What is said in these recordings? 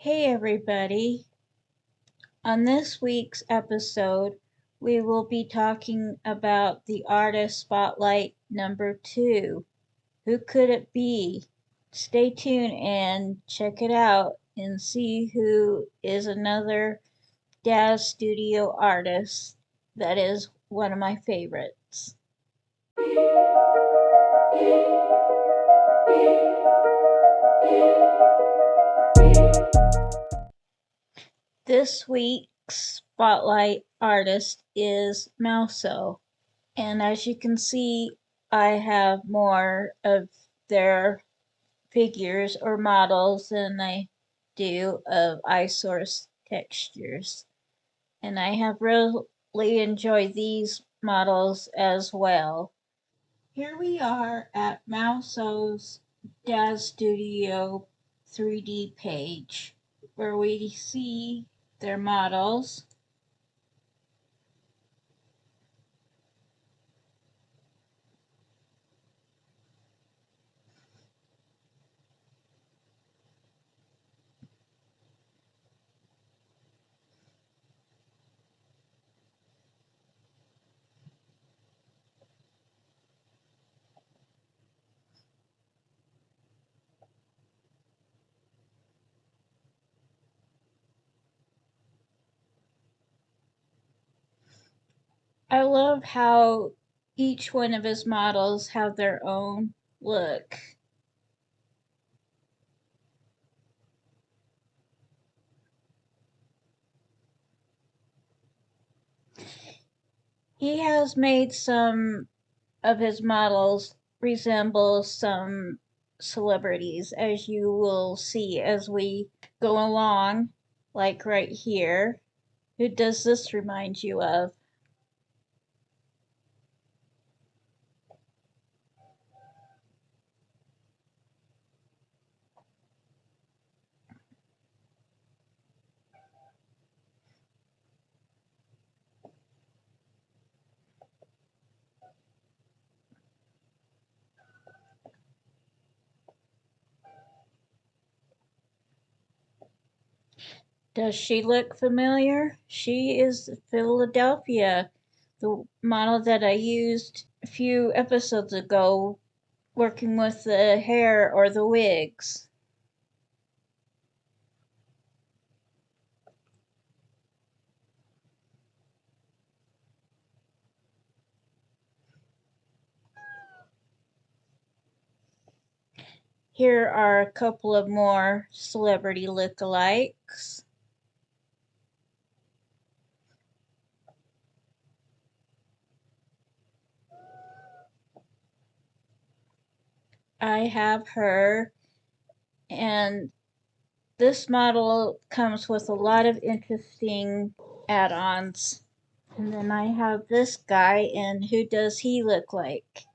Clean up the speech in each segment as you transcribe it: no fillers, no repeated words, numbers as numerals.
Hey everybody! On this week's episode, we will be talking about the artist spotlight number 2. Who could it be? Stay tuned and check it out and see who is another Daz Studio artist that is one of my favorites. This week's spotlight artist is Mouso. And as you can see, I have more of their figures or models than I do of iSource textures. And I have really enjoyed these models as well. Here we are at Mouso's Daz Studio 3D page where we see their models. I love how each one of his models have their own look. He has made some of his models resemble some celebrities, as you will see as we go along, like right here. Who does this remind you of? Does she look familiar? She is Philadelphia, the model that I used a few episodes ago working with the hair or the wigs. Here are a couple of more celebrity lookalikes. I have her, and this model comes with a lot of interesting add-ons. And then I have this guy, and who does he look like?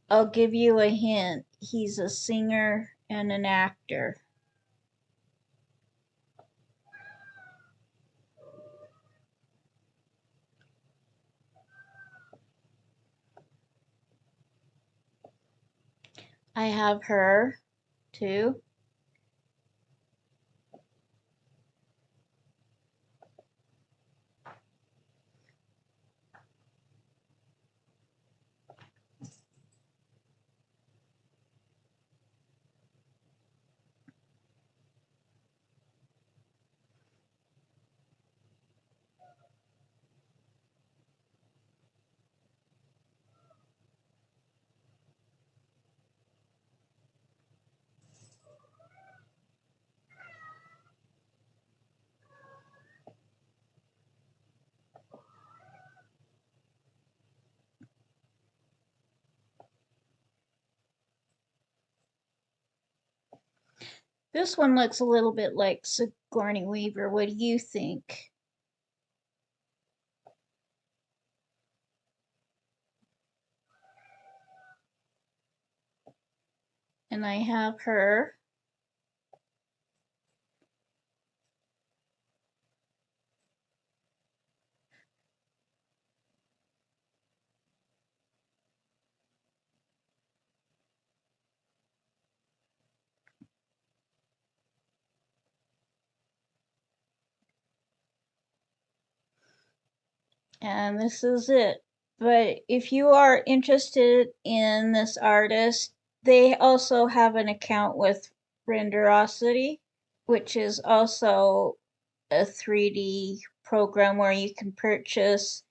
I'll give you a hint. He's a singer and an actor. I have her too. This one looks a little bit like Sigourney Weaver. What do you think? And I have her. And this is it. But if you are interested in this artist, they also have an account with Renderosity, which is also a 3D program where you can purchase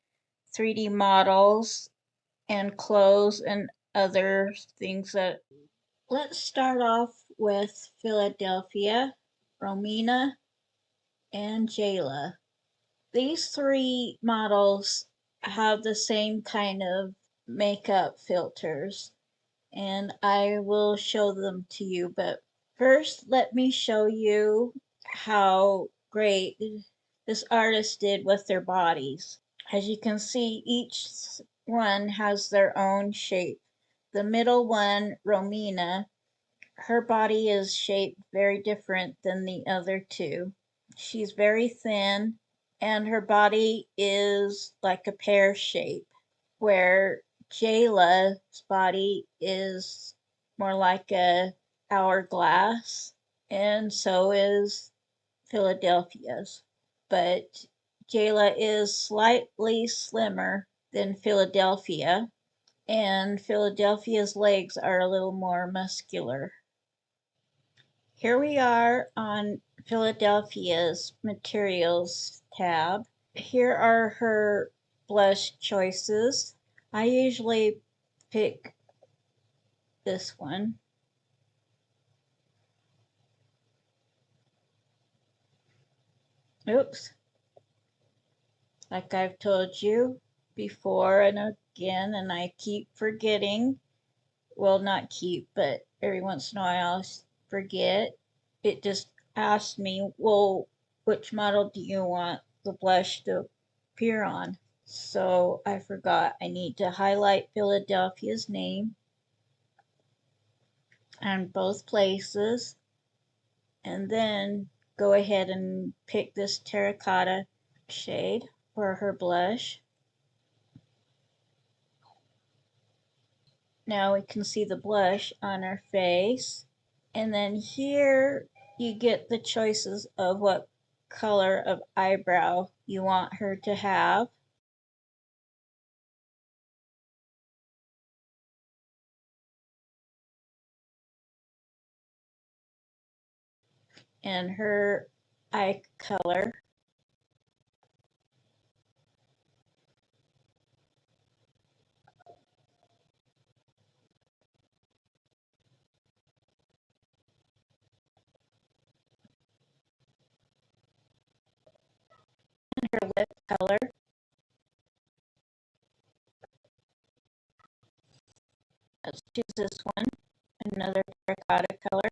3D models and clothes and other things that. Let's start off with Philadelphia, Romina, and Jayla. These three models have the same kind of makeup filters, and I will show them to you. But first, let me show you how great this artist did with their bodies. As you can see, each one has their own shape. The middle one, Romina, her body is shaped very different than the other two. She's very thin, and her body is like a pear shape, where Jayla's body is more like a hourglass, and so is Philadelphia's. But Jayla is slightly slimmer than Philadelphia, and Philadelphia's legs are a little more muscular. Here we are on Philadelphia's materials tab. Here are her blush choices. I usually pick this one. Oops. Like I've told you before and again, and I keep forgetting. Well, not keep, but every once in a while I forget. It just asked me, well, which model do you want the blush to appear on? So I forgot I need to highlight Philadelphia's name on both places, and then go ahead and pick this terracotta shade for her blush. Now we can see the blush on her face. And then here you get the choices of what color of eyebrow you want her to have. And her eye color. And her lip color. Let's choose this one, another terracotta color.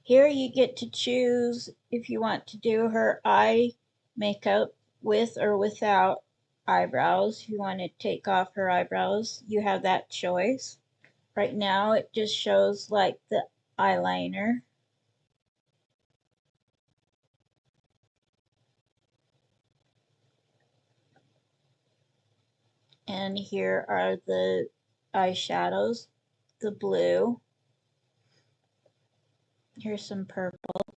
Here you get to choose if you want to do her eye makeup with or without eyebrows. If you want to take off her eyebrows, you have that choice. Right now it just shows like the eyeliner. And here are the eyeshadows, the blue. Here's some purple.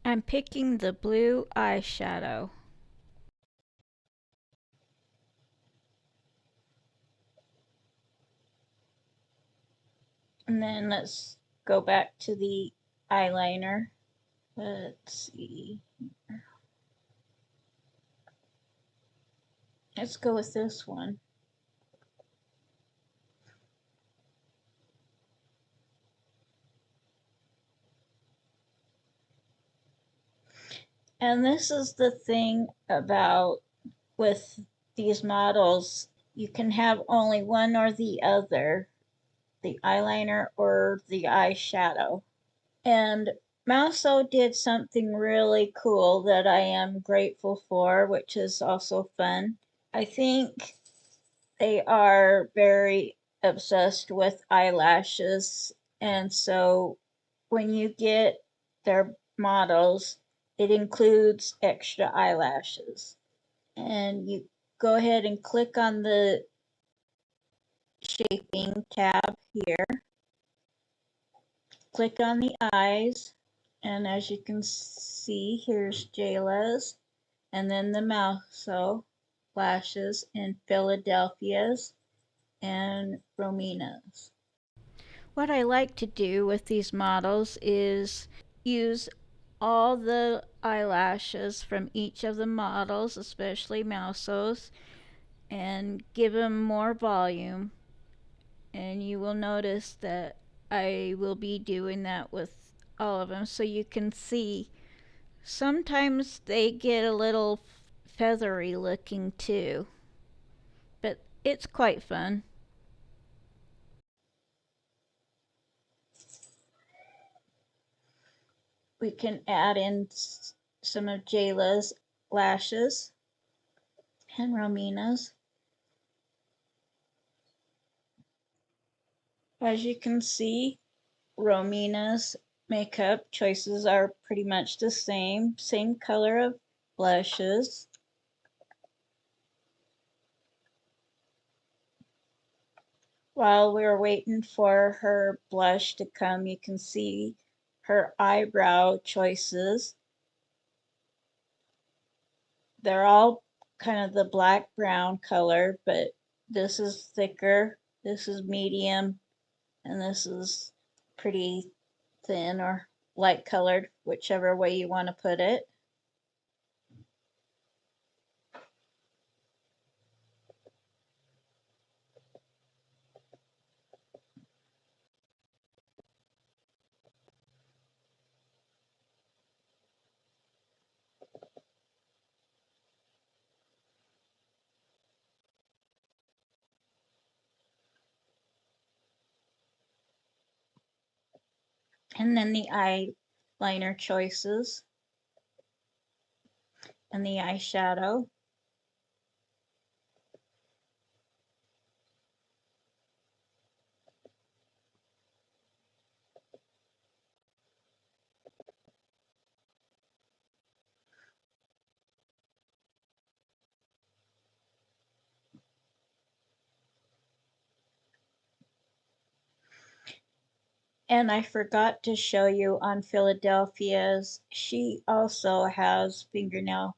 I'm picking the blue eyeshadow. And then let's go back to the eyeliner. Let's see. Let's go with this one. And this is the thing about with these models, you can have only one or the other, the eyeliner or the eyeshadow. And Mouso did something really cool that I am grateful for, which is also fun. I think they are very obsessed with eyelashes, and so when you get their models, it includes extra eyelashes. And you go ahead and click on the shaping tab here. Click on the eyes, and as you can see, here's Jayla's, and then the Mouso lashes in Philadelphia's and Romina's. What I like to do with these models is use all the eyelashes from each of the models, especially Mouso's, and give them more volume. And you will notice that I will be doing that with all of them, so you can see sometimes they get a little feathery looking too, but it's quite fun. We can add in some of Jayla's lashes and Romina's. As you can see, Romina's makeup choices are pretty much the same color of blushes. While we're waiting for her blush to come, you can see her eyebrow choices. They're all kind of the black brown color, but this is thicker, this is medium, and this is pretty thin or light colored, whichever way you want to put it. And then the eyeliner choices and the eyeshadow. And I forgot to show you on Philadelphia's, she also has fingernail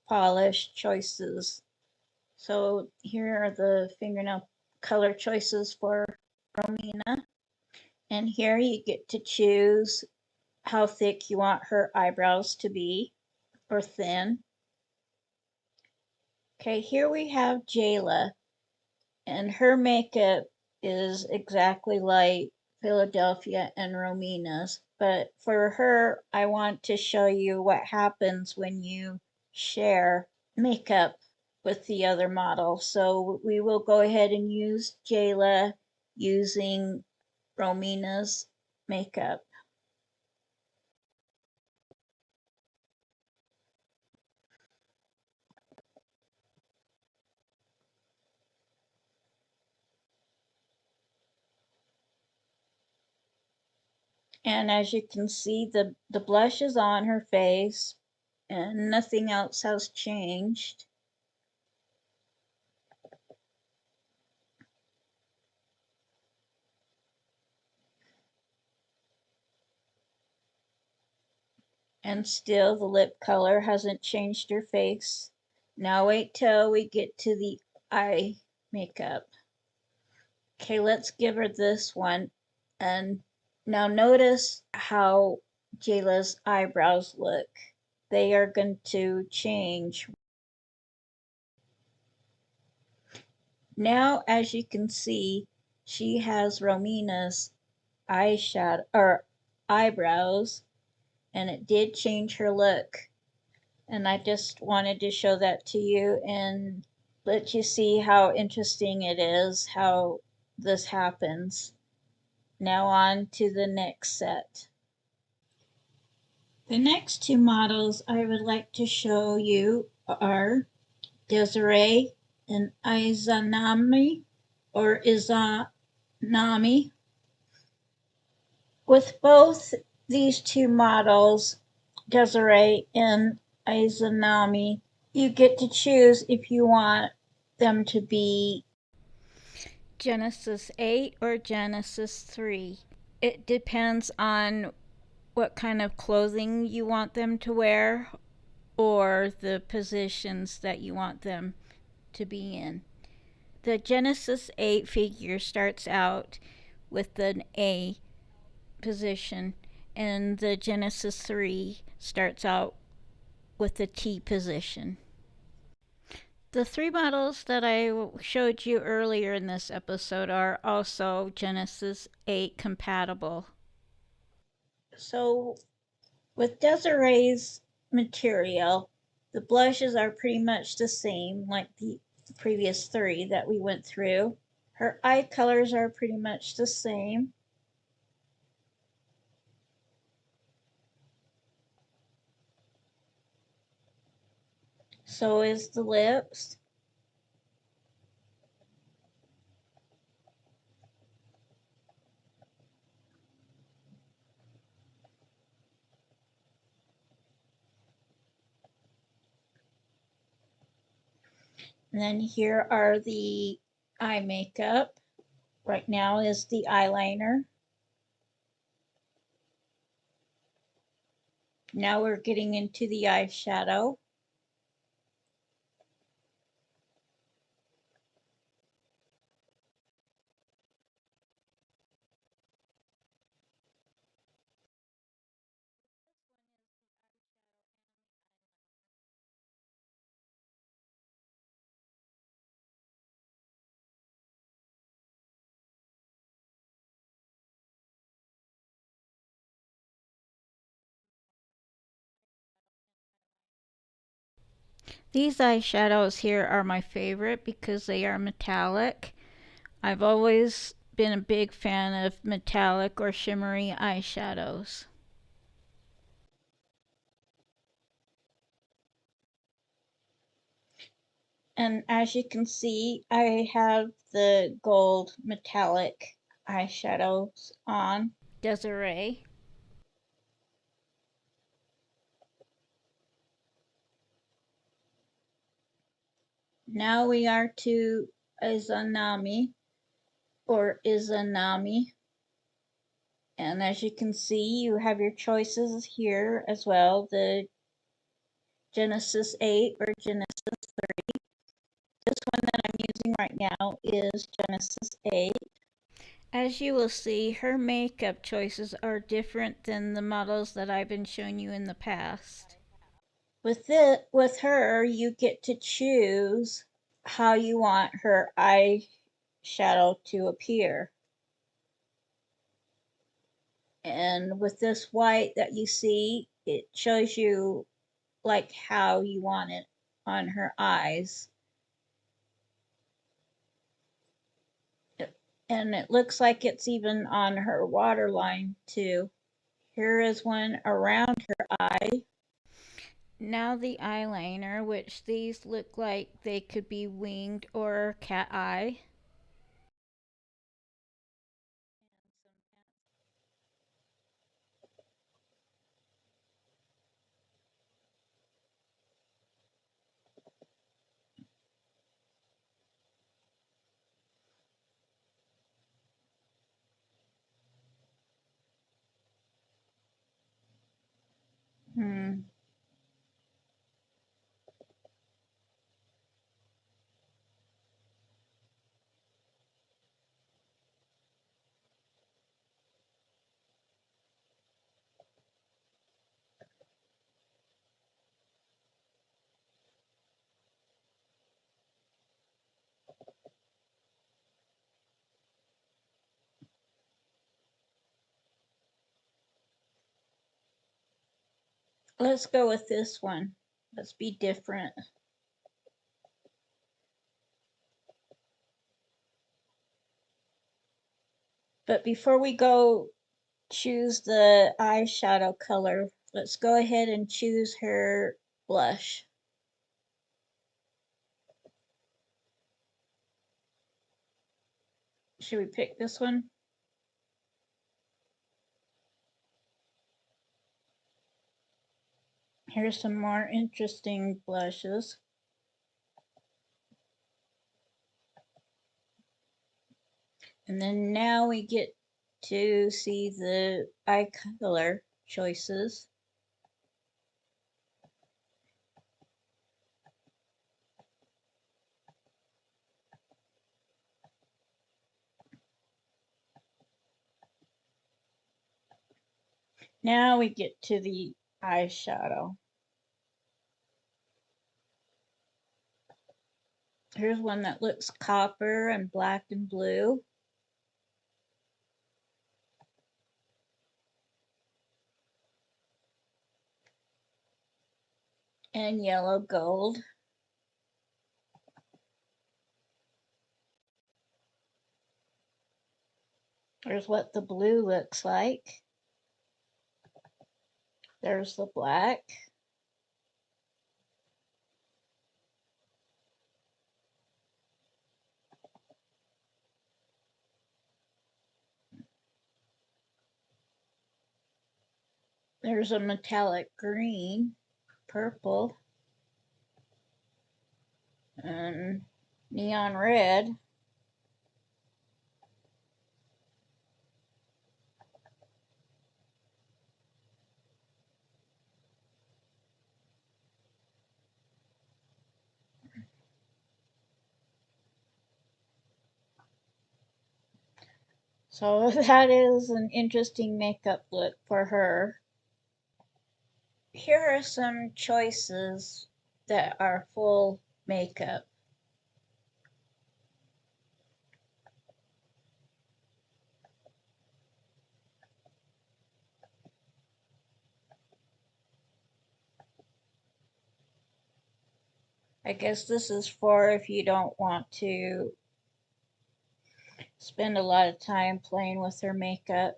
polish choices. So here are the fingernail color choices for Romina. And here you get to choose how thick you want her eyebrows to be or thin. Okay, here we have Jayla, and her makeup is exactly like Philadelphia and Romina's, but for her, I want to show you what happens when you share makeup with the other model. So we will go ahead and use Jayla using Romina's makeup. And as you can see, the blush is on her face and nothing else has changed. And still the lip color hasn't changed her face. Now wait till we get to the eye makeup. Okay, let's give her this one. And now notice how Jayla's eyebrows look. They are going to change. Now, as you can see, she has Romina's eyeshadow or eyebrows, and it did change her look. And I just wanted to show that to you and let you see how interesting it is how this happens. Now on to the next set. The next two models I would like to show you are Desiree and Izanami or Izanami. With both these two models, Desiree and Izanami, you get to choose if you want them to be Genesis 8 or Genesis 3. It depends on what kind of clothing you want them to wear or the positions that you want them to be in. The Genesis 8 figure starts out with an A position, and the Genesis 3 starts out with the T position. The three models that I showed you earlier in this episode are also Genesis 8 compatible. So, with Desiree's material, the blushes are pretty much the same like the previous three that we went through. Her eye colors are pretty much the same. So is the lips. And then here are the eye makeup. Right now is the eyeliner. Now we're getting into the eyeshadow. These eyeshadows here are my favorite because they are metallic. I've always been a big fan of metallic or shimmery eyeshadows. And as you can see, I have the gold metallic eyeshadows on. Desiree. Now we are to Izanami or Izanami. And as you can see, you have your choices here as well. The Genesis 8 or Genesis 3. This one that I'm using right now is Genesis 8. As you will see, her makeup choices are different than the models that I've been showing you in the past. With her, you get to choose how you want her eyeshadow to appear. And with this white that you see, it shows you like how you want it on her eyes. And it looks like it's even on her waterline too. Here is one around her eye. Now the eyeliner, which these look like they could be winged or cat eye. Hmm. Let's go with this one. Let's be different. But before we go choose the eyeshadow color, let's go ahead and choose her blush. Should we pick this one? Here's some more interesting blushes. And then now we get to see the eye color choices. Now we get to the eyeshadow. Here's one that looks copper and black and blue. And yellow gold. There's what the blue looks like. There's the black. There's a metallic green, purple, and neon red. So that is an interesting makeup look for her. Here are some choices that are full makeup. I guess this is for if you don't want to spend a lot of time playing with her makeup.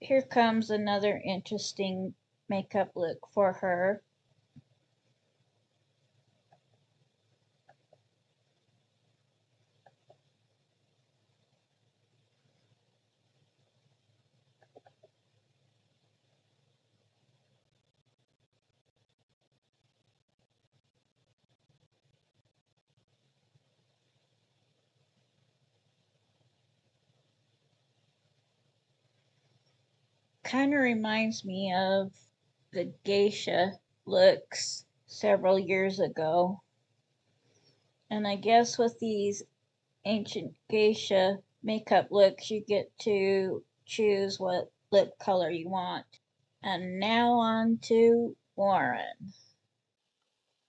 Here comes another interesting makeup look for her. Kind of reminds me of the geisha looks several years ago. And I guess with these ancient geisha makeup looks, you get to choose what lip color you want. And now on to Warren.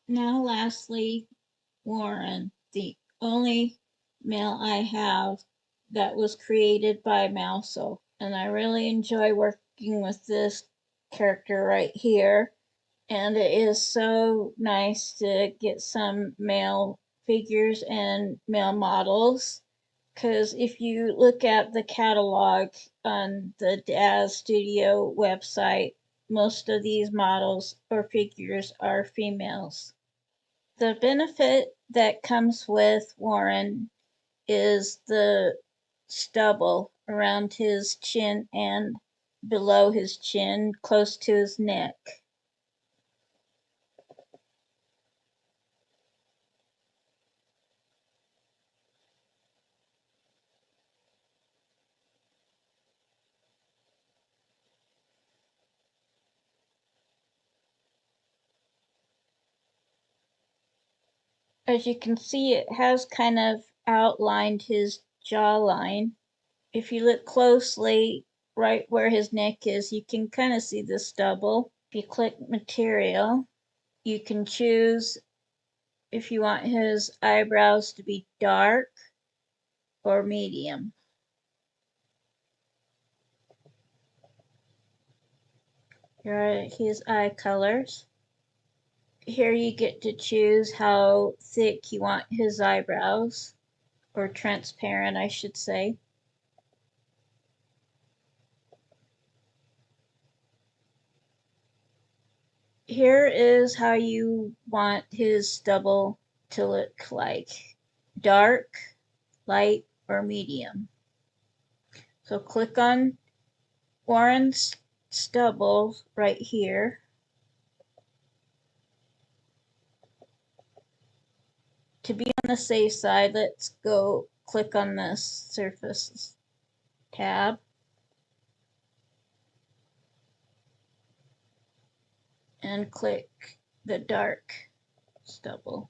Now, lastly, Warren, the only male I have that was created by Mouso. And I really enjoy working with this character right here. And it is so nice to get some male figures and male models. Because if you look at the catalog on the Daz Studio website, most of these models or figures are females. The benefit that comes with Warren is the stubble around his chin and below his chin, close to his neck. As you can see, it has kind of outlined his jawline. If you look closely, right where his neck is, you can kind of see the stubble. If you click material, you can choose if you want his eyebrows to be dark or medium. Here are his eye colors. Here you get to choose how thick you want his eyebrows, or transparent, I should say. Here is how you want his stubble to look like? Dark, light, or medium? So click on Warren's stubble right here. To be on the safe side, let's go click on this surface tab and click the dark stubble.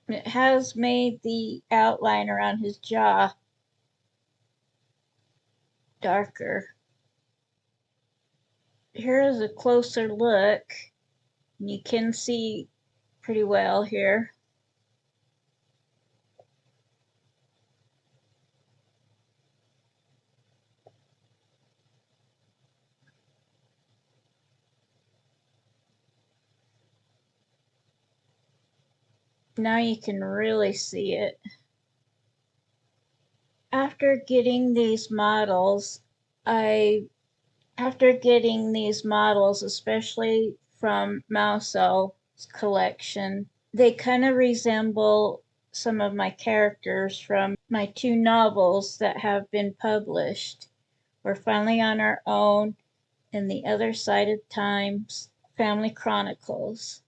It has made the outline around his jaw darker. Here is a closer look. You can see pretty well here. Now you can really see it. After getting these models, especially from Mousel's collection, they kind of resemble some of my characters from my 2 novels that have been published. We're Finally on Our Own and The Other Side of Time's Family Chronicles.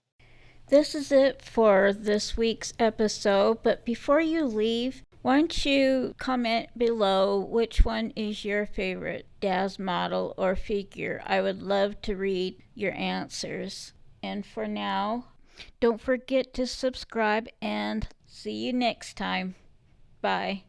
This is it for this week's episode, but before you leave, why don't you comment below which one is your favorite Daz model or figure? I would love to read your answers. And for now, don't forget to subscribe and see you next time. Bye.